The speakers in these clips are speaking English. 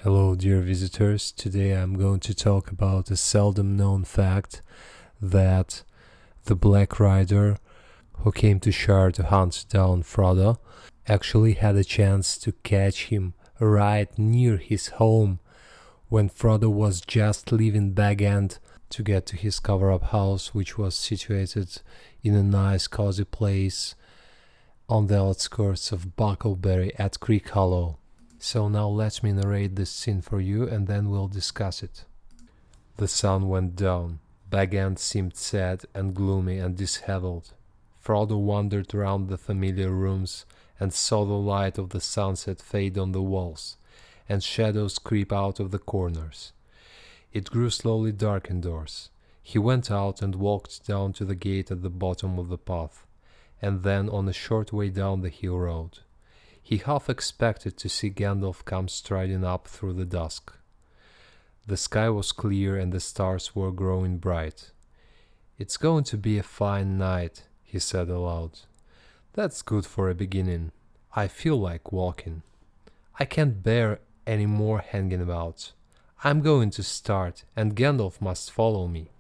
Hello dear visitors, today I'm going to talk about a seldom known fact that the Black Rider who came to Shire to hunt down Frodo actually had a chance to catch him right near his home when Frodo was just leaving Baggins to get to his cover-up house, which was situated in a nice cozy place on the outskirts of Buckleberry at Creek Hollow. So now let me narrate this scene for you and then we'll discuss it. The sun went down. Baggins seemed sad and gloomy and disheveled. Frodo wandered around the familiar rooms and saw the light of the sunset fade on the walls and shadows creep out of the corners. It grew slowly dark indoors. He went out and walked down to the gate at the bottom of the path, and then on a short way down the hill road. He half expected to see Gandalf come striding up through the dusk. The sky was clear and the stars were growing bright. "It's going to be a fine night," he said aloud. "That's good for a beginning. I feel like walking. I can't bear any more hanging about. I'm going to start, and Gandalf must follow me."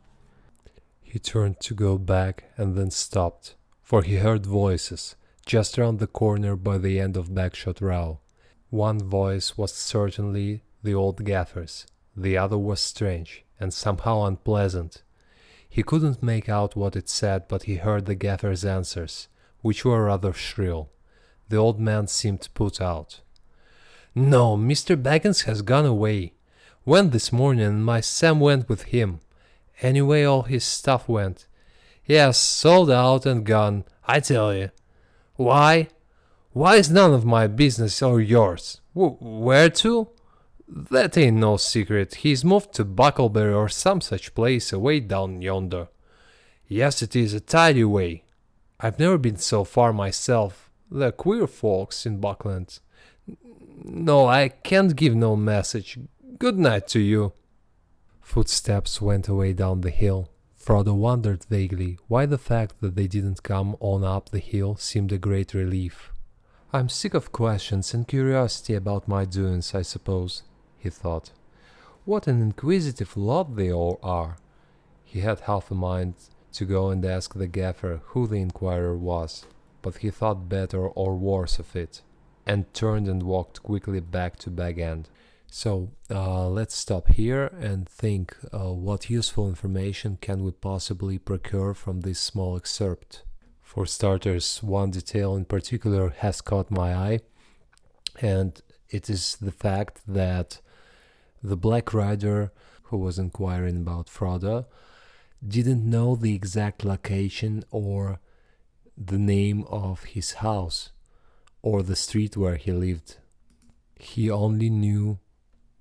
He turned to go back and then stopped, for he heard voices just around the corner by the end of Backshot Row. One voice was certainly the old gaffer's, the other was strange and somehow unpleasant. He couldn't make out what it said, but he heard the gaffer's answers, which were rather shrill. The old man seemed put out. "No, Mr. Baggins has gone away. Went this morning and my Sam went with him. Anyway, all his stuff went. Yes, sold out and gone, I tell you. Why? Why is none of my business or yours? Where to? That ain't no secret. He's moved to Buckleberry or some such place away down yonder. Yes, it is a tidy way. I've never been so far myself. They're queer folks in Buckland. No, I can't give no message. Good night to you." Footsteps went away down the hill. Frodo wondered vaguely why the fact that they didn't come on up the hill seemed a great relief. "I'm sick of questions and curiosity about my doings, I suppose," he thought. "What an inquisitive lot they all are." He had half a mind to go and ask the gaffer who the inquirer was, but he thought better or worse of it, and turned and walked quickly back to Baggins. So let's stop here and think what useful information can we possibly procure from this small excerpt. For starters, one detail in particular has caught my eye, and it is the fact that the Black Rider who was inquiring about Frodo didn't know the exact location or the name of his house or the street where he lived. He only knew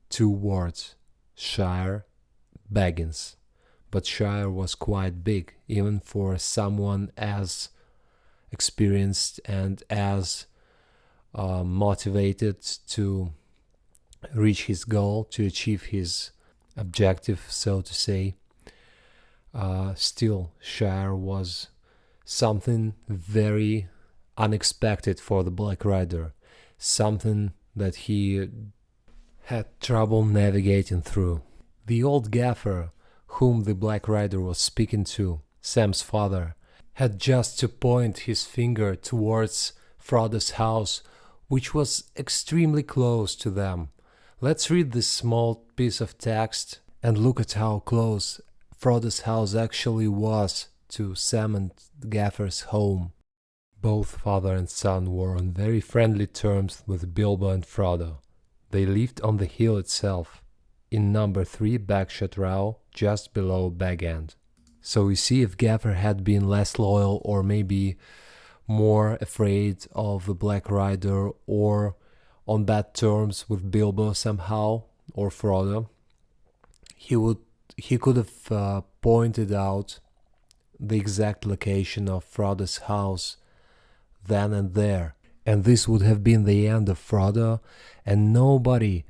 two words: Shire, Baggins. But Shire was quite big, even for someone as experienced and as motivated to reach his goal, to achieve his objective, so to say. Still, Shire was something very unexpected for the Black Rider, something that he had trouble navigating through. The old gaffer, whom the Black Rider was speaking to, Sam's father, had just to point his finger towards Frodo's house, which was extremely close to them. Let's read this small piece of text and look at how close Frodo's house actually was to Sam and the gaffer's home. Both father and son were on very friendly terms with Bilbo and Frodo. They lived on the hill itself, in number 3 Backshot Row, just below Baggins. So you see, if Gaffer had been less loyal or maybe more afraid of the Black Rider or on bad terms with Bilbo somehow, or Frodo, he could have pointed out the exact location of Frodo's house then and there. And this would have been the end of Frodo, and nobody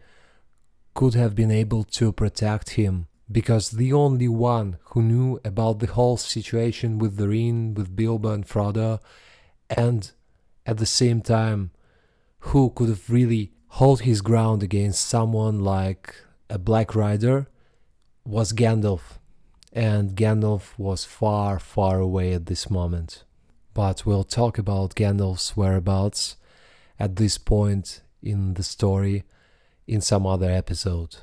could have been able to protect him, because the only one who knew about the whole situation with the ring, with Bilbo and Frodo, and at the same time who could have really hold his ground against someone like a Black Rider was Gandalf, and Gandalf was far, far away at this moment. But we'll talk about Gandalf's whereabouts at this point in the story in some other episode.